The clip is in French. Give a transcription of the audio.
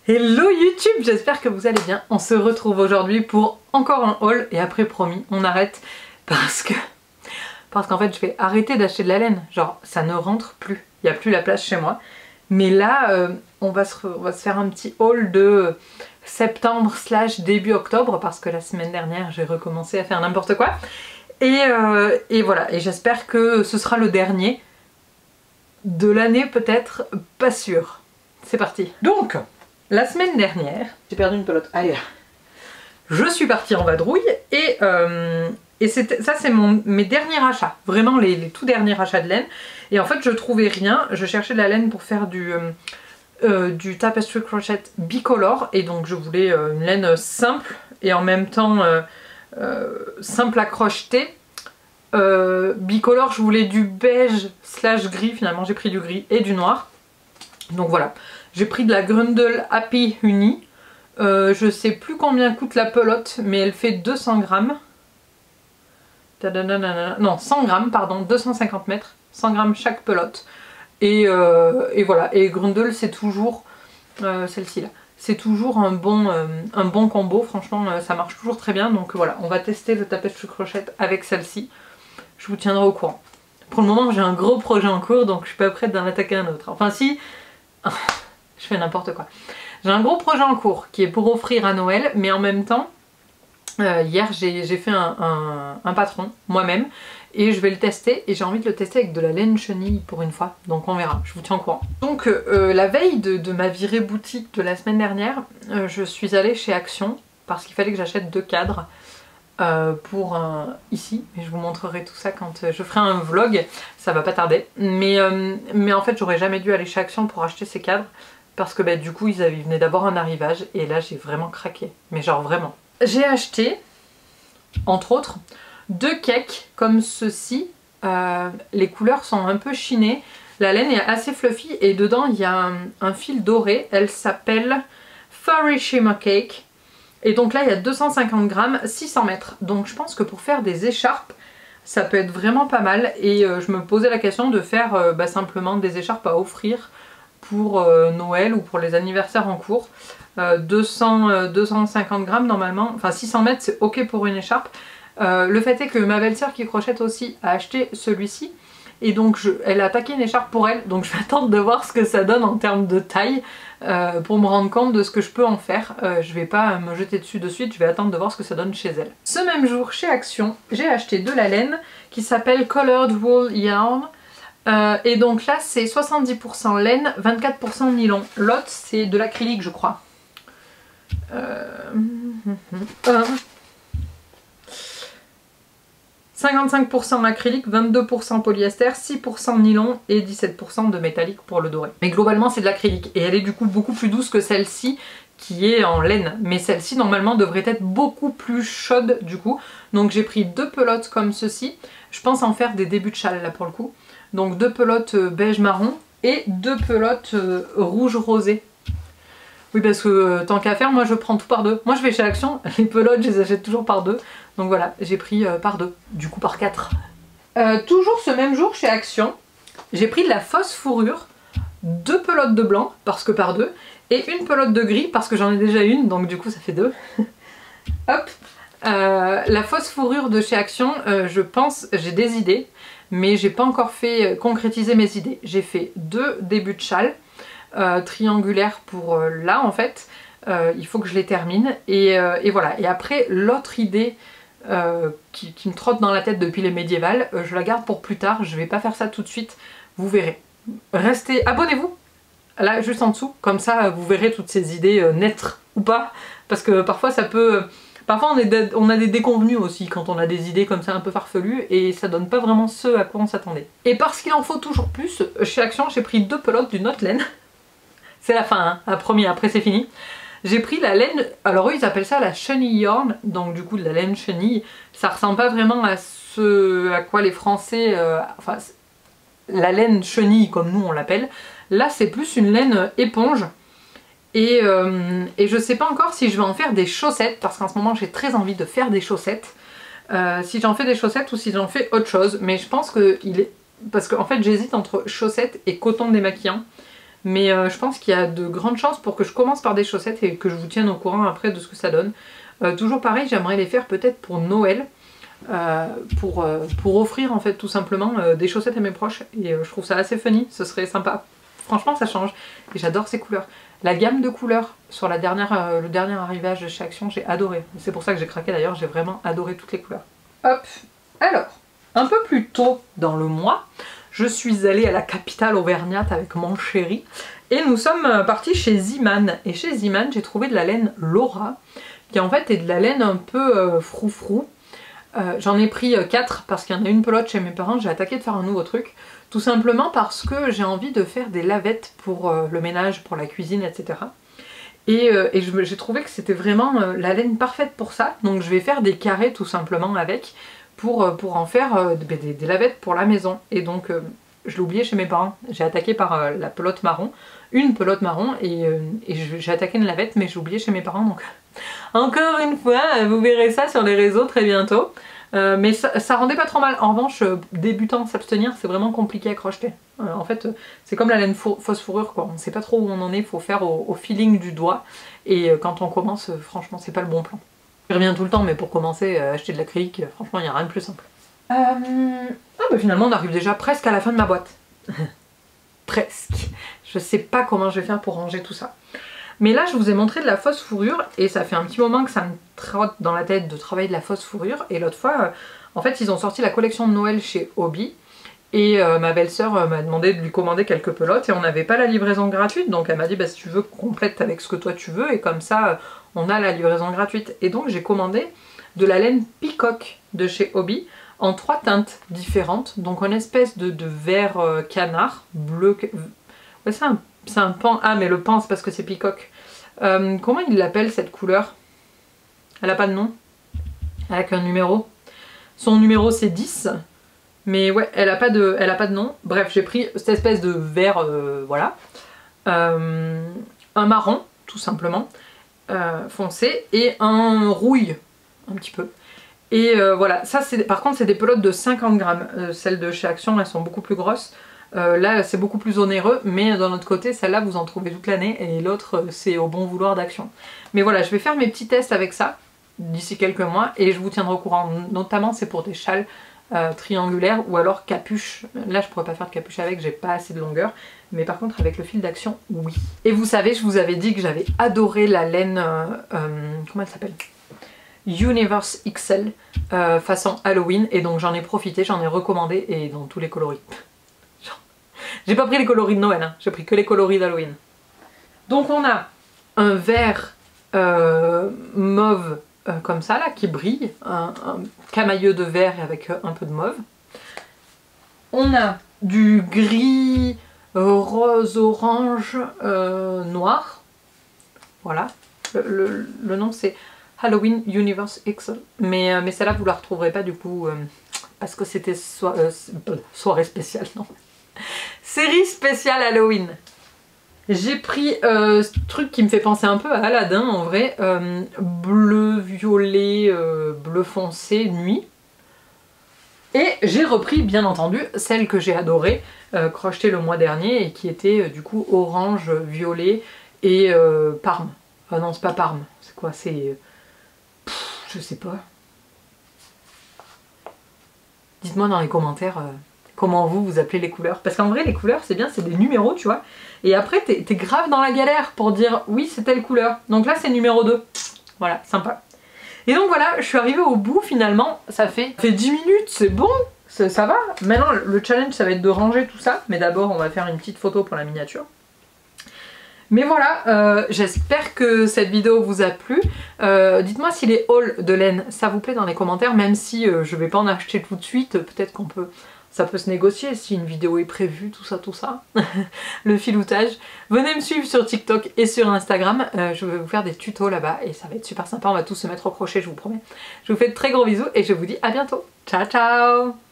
Hello YouTube, j'espère que vous allez bien. On se retrouve aujourd'hui pour encore un haul et après promis, on arrête parce qu'en fait je vais arrêter d'acheter de la laine. Genre ça ne rentre plus, il n'y a plus la place chez moi. Mais là on va se faire un petit haul de septembre / début octobre parce que la semaine dernière j'ai recommencé à faire n'importe quoi. Et voilà, et j'espère que ce sera le dernier de l'année, peut-être, pas sûr. C'est parti. Donc, la semaine dernière, j'ai perdu une pelote. Allez, je suis partie en vadrouille et ça c'est mes derniers achats, vraiment les tout derniers achats de laine. Et en fait je trouvais rien, je cherchais de la laine pour faire du tapestry crochet bicolore et donc je voulais une laine simple et en même temps simple à crocheter. Bicolore, je voulais du beige / gris, finalement j'ai pris du gris et du noir. Donc voilà, j'ai pris de la Grundle Happy Uni. Je sais plus combien coûte la pelote, mais elle fait 200 grammes. Non, 100 grammes, pardon, 250 mètres, 100 grammes chaque pelote. Et voilà, et Grundle c'est toujours celle-ci là. C'est toujours un bon combo, franchement ça marche toujours très bien. Donc voilà, on va tester le tapestry crochet avec celle-ci. Je vous tiendrai au courant. Pour le moment j'ai un gros projet en cours donc je suis pas prête d'en attaquer un autre. Enfin si, je fais n'importe quoi. J'ai un gros projet en cours qui est pour offrir à Noël, mais en même temps hier j'ai fait un patron moi-même et je vais le tester et j'ai envie de le tester avec de la laine chenille pour une fois, donc on verra, je vous tiens au courant. Donc la veille de ma virée boutique de la semaine dernière, je suis allée chez Action parce qu'il fallait que j'achète 2 cadres pour ici, et je vous montrerai tout ça quand je ferai un vlog, ça va pas tarder. Mais en fait j'aurais jamais dû aller chez Action pour acheter ces cadres parce que du coup ils venaient d'avoir un arrivage et là j'ai vraiment craqué, mais genre vraiment. J'ai acheté, entre autres, 2 cakes comme ceci. Les couleurs sont un peu chinées, la laine est assez fluffy et dedans il y a un fil doré, elle s'appelle Furry Shimmer Cake. Et donc là il y a 250 grammes, 600 mètres. Donc je pense que pour faire des écharpes, ça peut être vraiment pas mal. Et je me posais la question de faire simplement des écharpes à offrir pour Noël ou pour les anniversaires en cours. 250 grammes normalement, enfin 600 mètres c'est ok pour une écharpe. Le fait est que ma belle-sœur qui crochette aussi a acheté celui-ci. Et donc elle a attaqué une écharpe pour elle, donc je vais attendre de voir ce que ça donne en termes de taille pour me rendre compte de ce que je peux en faire. Je vais pas me jeter dessus de suite, je vais attendre de voir ce que ça donne chez elle. Ce même jour chez Action, j'ai acheté de la laine qui s'appelle Colored Wool Yarn. Et donc là c'est 70% laine, 24% nylon. L'autre c'est de l'acrylique je crois. 55% acrylique, 22% polyester, 6% nylon et 17% de métallique pour le doré. Mais globalement c'est de l'acrylique et elle est du coup beaucoup plus douce que celle-ci qui est en laine. Mais celle-ci normalement devrait être beaucoup plus chaude du coup. Donc j'ai pris 2 pelotes comme ceci. Je pense en faire des débuts de châle là pour le coup. Donc 2 pelotes beige marron et 2 pelotes rouge rosé. Oui parce que tant qu'à faire, moi je prends tout par 2. Moi je vais chez Action, les pelotes je les achète toujours par 2. Donc voilà, j'ai pris par 2, du coup par 4. Toujours ce même jour chez Action, j'ai pris de la fausse fourrure, 2 pelotes de blanc, parce que par 2, et une pelote de gris, parce que j'en ai déjà une, donc du coup ça fait 2. Hop, la fausse fourrure de chez Action, je pense, j'ai des idées, mais j'ai pas encore fait concrétiser mes idées. J'ai fait 2 débuts de châle, triangulaires pour là en fait, il faut que je les termine, et voilà. Et après l'autre idée qui me trotte dans la tête depuis les médiévales, je la garde pour plus tard, je vais pas faire ça tout de suite, vous verrez. Restez, abonnez-vous là juste en dessous, comme ça vous verrez toutes ces idées naître ou pas, parce que parfois ça peut... Parfois on a des déconvenus aussi quand on a des idées comme ça un peu farfelues et ça donne pas vraiment ce à quoi on s'attendait. Et parce qu'il en faut toujours plus, chez Action j'ai pris 2 pelotes d'une autre laine. C'est la fin, hein, la première, après c'est fini. J'ai pris la laine, alors eux ils appellent ça la chenille yarn, donc du coup de la laine chenille. Ça ressemble pas vraiment à ce à quoi les Français, enfin la laine chenille comme nous on l'appelle. Là c'est plus une laine éponge. Et je sais pas encore si je vais en faire des chaussettes, parce qu'en ce moment j'ai très envie de faire des chaussettes. Si j'en fais des chaussettes ou si j'en fais autre chose, mais je pense que parce qu'en fait j'hésite entre chaussettes et coton démaquillant. Mais je pense qu'il y a de grandes chances pour que je commence par des chaussettes et que je vous tienne au courant après de ce que ça donne. Toujours pareil, j'aimerais les faire peut-être pour Noël. Pour offrir en fait tout simplement des chaussettes à mes proches. Et je trouve ça assez funny, ce serait sympa. Franchement ça change. Et j'adore ces couleurs. La gamme de couleurs sur le dernier arrivage de chez Action, j'ai adoré. C'est pour ça que j'ai craqué d'ailleurs, j'ai vraiment adoré toutes les couleurs. Hop. Alors, un peu plus tôt dans le mois, je suis allée à la capitale auvergnate avec mon chéri. Et nous sommes partis chez Ziman. Et chez Ziman, j'ai trouvé de la laine Laura, qui en fait est de la laine un peu froufrou. J'en ai pris 4 parce qu'il y en a une pelote chez mes parents, j'ai attaqué de faire un nouveau truc. Tout simplement parce que j'ai envie de faire des lavettes pour le ménage, pour la cuisine, etc. Et j'ai trouvé que c'était vraiment la laine parfaite pour ça. Donc je vais faire des carrés tout simplement avec pour en faire des lavettes pour la maison. Et donc je l'ai oublié chez mes parents. J'ai attaqué par la pelote marron, une pelote marron et j'ai attaqué une lavette mais j'ai oublié chez mes parents. Donc encore une fois, vous verrez ça sur les réseaux très bientôt. Mais ça rendait pas trop mal. En revanche, débutant s'abstenir, c'est vraiment compliqué à crocheter. En fait, c'est comme la laine fausse fourrure, quoi. On sait pas trop où on en est, il faut faire au feeling du doigt. Et quand on commence, franchement, c'est pas le bon plan. Je reviens tout le temps, mais pour commencer, acheter de l'acrylique, franchement, il n'y a rien de plus simple. Ah bah finalement, on arrive déjà presque à la fin de ma boîte. Presque. Je sais pas comment je vais faire pour ranger tout ça. Mais là je vous ai montré de la fausse fourrure et ça fait un petit moment que ça me trotte dans la tête de travailler de la fausse fourrure. Et l'autre fois, en fait ils ont sorti la collection de Noël chez Hobby. Et ma belle-sœur m'a demandé de lui commander quelques pelotes et on n'avait pas la livraison gratuite. Donc elle m'a dit bah, si tu veux complète avec ce que toi tu veux et comme ça on a la livraison gratuite. Et donc j'ai commandé de la laine Peacock de chez Hobby en 3 teintes différentes. Donc en espèce de vert canard, bleu... Ouais, c'est un pan. Ah mais le pan c'est parce que c'est Peacock. Comment il l'appelle cette couleur? Elle a pas de nom. Elle a qu'un numéro. Son numéro c'est 10. Mais ouais, elle a pas de nom. Bref, j'ai pris cette espèce de vert, voilà. Un marron, tout simplement, foncé, et un rouille, un petit peu. Et voilà, ça par contre c'est des pelotes de 50 grammes. Celles de chez Action, elles sont beaucoup plus grosses. Là c'est beaucoup plus onéreux, mais d'un autre côté celle-là vous en trouvez toute l'année et l'autre c'est au bon vouloir d'Action. Mais voilà, je vais faire mes petits tests avec ça d'ici quelques mois et je vous tiendrai au courant. Notamment c'est pour des châles triangulaires ou alors capuche. Là je pourrais pas faire de capuche avec, j'ai pas assez de longueur, mais par contre avec le fil d'Action oui. Et vous savez, je vous avais dit que j'avais adoré la laine comment elle s'appelle, Universe XL façon Halloween, et donc j'en ai profité, j'en ai recommandé et dans tous les coloris. J'ai pas pris les coloris de Noël, hein. J'ai pris que les coloris d'Halloween. Donc on a un vert mauve comme ça là qui brille, un camailleux de vert avec un peu de mauve. On a du gris, rose, orange, noir. Voilà. Le nom c'est Halloween Universe XL. Mais celle-là vous la retrouverez pas du coup parce que c'était soirée spéciale, non. Série spéciale Halloween. J'ai pris ce truc qui me fait penser un peu à Aladdin en vrai. Bleu, violet, bleu foncé, nuit. Et j'ai repris bien entendu celle que j'ai adorée, crochetée le mois dernier et qui était du coup orange, violet et parme. Ah non c'est pas parme, c'est quoi, c'est... je sais pas. Dites-moi dans les commentaires... comment vous appelez les couleurs. Parce qu'en vrai les couleurs c'est bien, c'est des numéros tu vois. Et après t'es grave dans la galère pour dire oui c'est telle couleur. Donc là c'est numéro 2. Voilà, sympa. Et donc voilà, je suis arrivée au bout finalement. Ça fait 10 minutes, c'est bon, ça va. Maintenant le challenge ça va être de ranger tout ça. Mais d'abord on va faire une petite photo pour la miniature. Mais voilà, j'espère que cette vidéo vous a plu. Dites-moi si les hauls de laine ça vous plaît dans les commentaires. Même si je vais pas en acheter tout de suite, peut-être qu'on peut... ça peut se négocier si une vidéo est prévue, tout ça. Le filoutage. Venez me suivre sur TikTok et sur Instagram. Je vais vous faire des tutos là-bas et ça va être super sympa. On va tous se mettre au crochet, je vous promets. Je vous fais de très gros bisous et je vous dis à bientôt. Ciao, ciao!